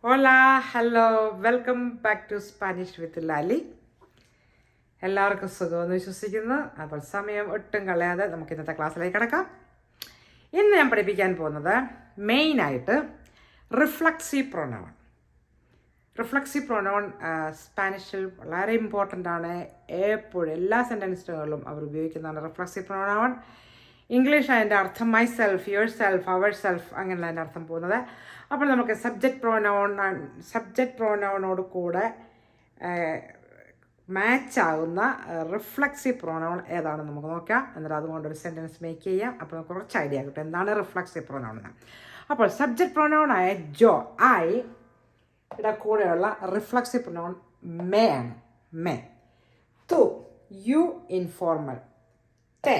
ഹോലാ hello welcome back to Spanish with Lali. എല്ലാവർക്കും സുഖമെന്ന് വിശ്വസിക്കുന്നു. അപ്പോൾ സമയം ഒട്ടും കളയാതെ നമുക്ക് ഇന്നത്തെ ക്ലാസ്സിലേക്ക് കിടക്കാം. ഇന്ന് ഞാൻ പഠിപ്പിക്കാൻ പോകുന്നത് മെയിനായിട്ട് റിഫ്ലക്സീവ് പ്രൊനൗൺ. റിഫ്ലക്സീവ് പ്രൊനൗൺ സ്പാനിഷിൽ വളരെ ഇമ്പോർട്ടൻ്റ് ആണ്. എപ്പോഴും എല്ലാ സെൻറ്റൻസുകളിലും അവർ ഉപയോഗിക്കുന്നതാണ് റിഫ്ലക്സീവ് പ്രൊനൗൺ. ഇംഗ്ലീഷ് അതിൻ്റെ അർത്ഥം myself, yourself, ourself, അങ്ങനെയുള്ള അതിൻ്റെ അർത്ഥം പോകുന്നത്. അപ്പോൾ നമുക്ക് സബ്ജക്റ്റ് പ്രോനൗണോട് കൂടെ മാച്ചാകുന്ന റിഫ്ലക്സീവ് പ്രോനൗൺ ഏതാണെന്ന് നമുക്ക് നോക്കാം. എന്നിട്ട് അതുകൊണ്ടൊരു സെൻറ്റൻസ് മേക്ക് ചെയ്യാം. അപ്പോൾ നമുക്ക് കുറച്ച് ഐഡിയ കിട്ടും എന്താണ് റിഫ്ലക്സീവ് പ്രോനൗൺ എന്ന്. അപ്പോൾ സബ്ജക്റ്റ് പ്രോനൗൺ ആയ ജോ, ഐ യുടെ കൂടെയുള്ള റിഫ്ലക്സീവ് പ്രോനൗൺ മേ ആണ്. മേ. തു, യു ഇൻഫോർമൽ. തെ,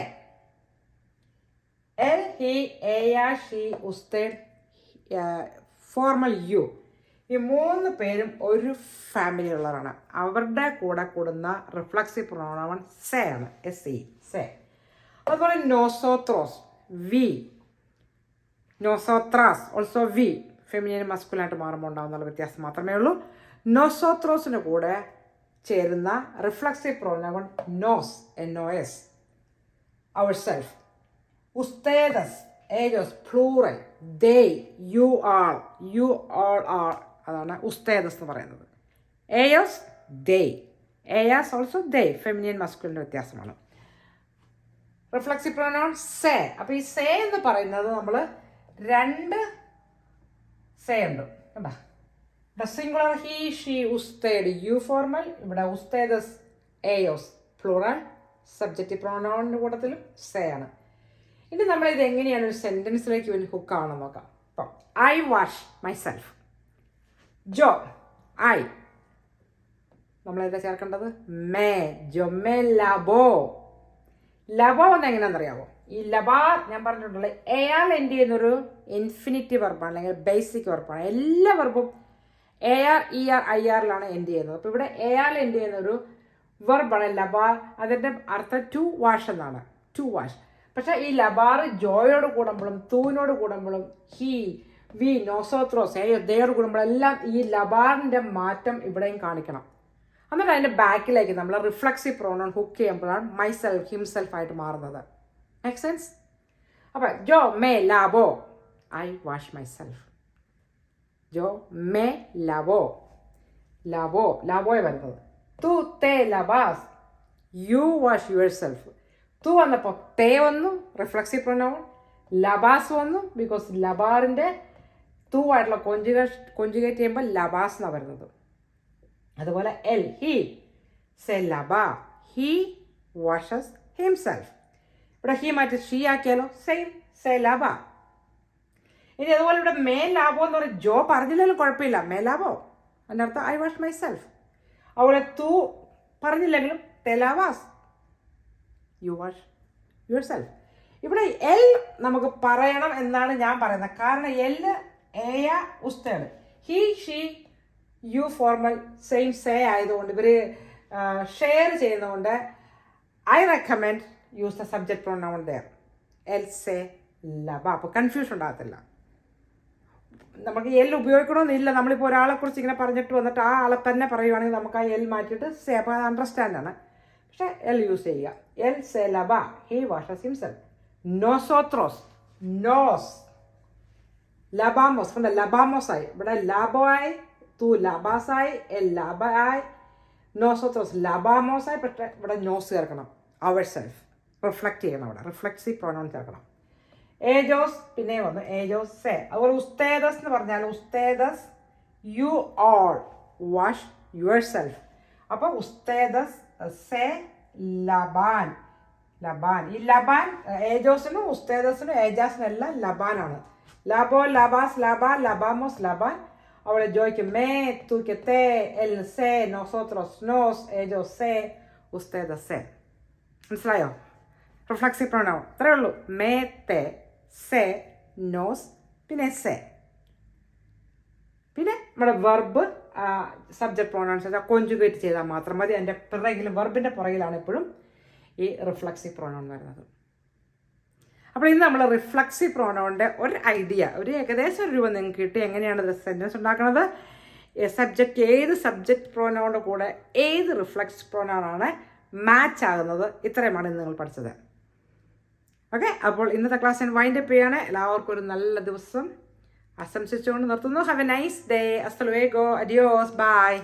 എൽ, ഹി, എയ, ഷീ, ഉസ്തേഡ്, ഫോർമൽ യു. ഈ മൂന്ന് പേരും ഒരു ഫാമിലിയുള്ളവരാണ്. അവരുടെ കൂടെ കൂടുന്ന റിഫ്ലക്സീവ് പ്രൊനൗൺ സെ ആണ്. SE, സെ. അതുപോലെ നോസോത്രോസ്, വി. നോസോത്രാസ്, ഓൾസോ വി. ഫെമിനിയൻ മസ്കുലായിട്ട് മാറുമ്പോൾ ഉണ്ടാകുന്ന വ്യത്യാസം മാത്രമേ ഉള്ളൂ. നോസോത്രോസിന് കൂടെ ചേരുന്ന റിഫ്ലക്സീവ് പ്രൊനൗൺ നോസ്, NOS, അവർ സെൽഫ്. ഉസ്തേദസ്, ഏജോസ്, plural. they, you all are, അതാണ് ഉസ്തേദസ് എന്ന് പറയുന്നത്. ഏയോസ്, they. ഏയാസ് ഓൾസോ they, ഫെമിനിയൻ മസ്കുലിൻ്റെ വ്യത്യാസമാണ്. റിഫ്ലക്സീവ് പ്രൊനൗൺ സേ. അപ്പോൾ ഈ സേ എന്ന് പറയുന്നത് നമ്മൾ രണ്ട് സേ ഉണ്ട്. കണ്ടാ, ഇവിടെ സിംഗുലർ ഹി, ഷീ, ഉസ്തേഡ്, യു ഫോർമൽ. ഇവിടെ ഉസ്തേദസ്, ഏയോസ്, പ്ലൂറൽ. സബ്ജക്റ്റീവ് പ്രൊനൗണിൻ്റെ കൂട്ടത്തിലും സേ ആണ്. ഇനി നമ്മളിത് എങ്ങനെയാണ് ഒരു സെൻറ്റൻസിലേക്ക് വേണ്ടി ഹുക്കാണെന്ന് നോക്കാം. അപ്പം ഐ വാഷ് മൈ സെൽഫ്. ജോ, ഐ. നമ്മളെന്താ ചേർക്കേണ്ടത്? മേ. ജോ മേ ലബോ. ലബോ എന്ന് എങ്ങനെയാണെന്നറിയാമോ? ഈ ലബാ ഞാൻ പറഞ്ഞിട്ടുള്ളത് എയാൾ എൻഡ് ചെയ്യുന്നൊരു ഇൻഫിനിറ്റീവ് വെർബാണ്, അല്ലെങ്കിൽ ബേസിക് വെർബാണ്. എല്ലാ വെർബും AR, ER, IRലാണ് എൻഡ് ചെയ്യുന്നത്. അപ്പോൾ ഇവിടെ എയാൾ എൻഡ് ചെയ്യുന്നൊരു വെർബാണ് ലബാ. അതിൻ്റെ അർത്ഥം ടു വാഷ് എന്നാണ്. To wash. പക്ഷേ ഈ ലബാർ ജോയോട് കൂടുമ്പോഴും തൂവിനോട് കൂടുമ്പോഴും ഹി, വി, നോസോത്രോസ്, ദയോട് കൂടുമ്പോഴെല്ലാം ഈ ലബാറിൻ്റെ മാറ്റം ഇവിടെയും കാണിക്കണം. എന്നിട്ട് അതിൻ്റെ ബാക്കിലേക്ക് നമ്മൾ റിഫ്ലക്സീവ് പ്രോനൗൺ ഹുക്ക് ചെയ്യുമ്പോഴാണ് മൈ സെൽഫ്, ഹിംസെൽഫ് ആയിട്ട് മാറുന്നത്. Make sense? അപ്പം ജോ may ലാബോ, I wash myself. Joe may ലാബോ, ലാബോ, ലാബോയെ വരുന്നത്. തു തേ ലബാസ്, യു വാഷ് യുവർ സെൽഫ്. തു വന്നപ്പോൾ തേ വന്നു, റിഫ്ലക്സീവ് പ്രൊനൗൺ. ലബാസ് വന്നു, ബിക്കോസ് ലബാറിൻ്റെ തു ആയിട്ടുള്ള കോഞ്ചുഗേറ്റ് ചെയ്യുമ്പോൾ ലബാസ് എന്നാണ് വരുന്നത്. അതുപോലെ എൽ, ഹി, സെ ലബാ, ഹി വാഷസ് ഹിംസെൽഫ്. ഇവിടെ ഹി മാറ്റി ഷീ ആക്കിയാലോ, സെയിം, സെ ലബാ. ഇനി അതുപോലെ ഇവിടെ മേ ലാബോ എന്ന് പറയും. ജോ പറഞ്ഞില്ലെങ്കിലും കുഴപ്പമില്ല, മേ ലാബോ അതിൻ്റെ അർത്ഥം ഐ വാഷ് മൈ സെൽഫ്. അതുപോലെ തു പറഞ്ഞില്ലെങ്കിലും തെ ലബാസ്, യു വാഷ് യുവർ സെൽഫ്. ഇവിടെ എൽ നമുക്ക് പറയണം എന്നാണ് ഞാൻ പറയുന്നത്. കാരണം എൽ, ഏയ, ഉസ്തേഡ്. He, she, you formal, same സേ ആയതുകൊണ്ട് ഇവർ ഷെയർ ചെയ്യുന്നതുകൊണ്ട് I recommend use the subject pronoun there. എൽ, സേ, ലബ. അപ്പോൾ കൺഫ്യൂഷൻ ഉണ്ടാകത്തില്ല. നമുക്ക് എൽ ഉപയോഗിക്കണമെന്നില്ല. നമ്മളിപ്പോൾ ഒരാളെക്കുറിച്ച് ഇങ്ങനെ പറഞ്ഞിട്ട് വന്നിട്ട് ആ ആളെ തന്നെ പറയുവാണെങ്കിൽ നമുക്ക് ആ എൽ മാറ്റിയിട്ട് സേ, അപ്പോൾ അത് അണ്ടർസ്റ്റാൻഡാണ്. പക്ഷേ എൽ യൂസ് ചെയ്യുക. എൽ സെ ലബ, ഹി വാഷസ് ഹിംസെൽഫ്. നോസോത്രോസ്, നോസ്, ലബാമോസ്. കണ്ട, ലബാമോസ് ആയി. ഇവിടെ ലാബോ ആയി, തു ലബാസ് ആയി, എൽ ലബ ആയി, നോസോത്രോസ് ലബാമോസ് ആയി. പക്ഷേ ഇവിടെ നോസ് ചേർക്കണം, അവർ സെൽഫ് റിഫ്ലക്റ്റ് ചെയ്യണം. അവിടെ റിഫ്ലക്സീവ് പ്രൊനൗൺ ചേർക്കണം. ഏജോസ് പിന്നെ വന്നു, ഏജോസ് സെ. അതുപോലെ ഉസ്തേദസ് എന്ന് പറഞ്ഞാൽ ഉസ്തേദസ്, you all wash your self. അപ്പോൾ ഉസ്തേദസ് സെ ലബാൻ, ലബാൻ. ഈ ലബാൻ ഏജോസിനും ഉസ്തേദസിനും ഏജാസിനും എല്ലാം ലബാനാണ്. ലബോ, ലബാസ്, ലബ, ലബാമോസ്, ലബാൻ. അവളെ ജോയ്ക്ക് മേ, തൂക്ക് തേ, എൽ സേ, നോസോത്രോസ് നോസ്, ഏജോസ് സേ, ഉസ്തേദസ് സേ. മനസ്സിലായോ? റിഫ്ലക്സീവ് പ്രൊനൗൺ അത്രേ ഉള്ളൂ. മേ, തേ, സേ, നോസ്, പിന്നെ സേ. പിന്നെ നമ്മുടെ വെർബ് സബ്ജക്റ്റ് പ്രൊനൗൺസ് കോഞ്ചുഗേറ്റ് ചെയ്താൽ മാത്രം മതി. അതിൻ്റെ പിറകിൽ, വെർബിൻ്റെ പുറകിലാണ് എപ്പോഴും ഈ റിഫ്ലക്സീവ് പ്രൊനൗൺ വരുന്നത്. അപ്പോൾ ഇന്ന് നമ്മൾ റിഫ്ലക്സീവ് പ്രോനൗണിൻ്റെ ഒരു ഐഡിയ, ഒരു ഏകദേശം ഒരു രൂപം നിങ്ങൾക്ക് കിട്ടി എങ്ങനെയാണ് ഇത് സെൻറ്റൻസ് ഉണ്ടാക്കുന്നത്, ഏത് സബ്ജക്റ്റ് പ്രോനൗണിൻ്റെ കൂടെ ഏത് റിഫ്ലക്സ് പ്രോനൗണാണ് മാച്ച് ആകുന്നത്, ഇത്രയുമാണ് ഇന്ന് നിങ്ങൾ പഠിച്ചത്. ഓക്കെ, അപ്പോൾ ഇന്നത്തെ ക്ലാസ് ഞാൻ വൈൻഡപ്പ് ചെയ്യാണ്. എല്ലാവർക്കും ഒരു നല്ല ദിവസം ആശംസിച്ചുകൊണ്ട് നിർത്തുന്നു. Have a nice day. ഹasta luego. Adios. Bye.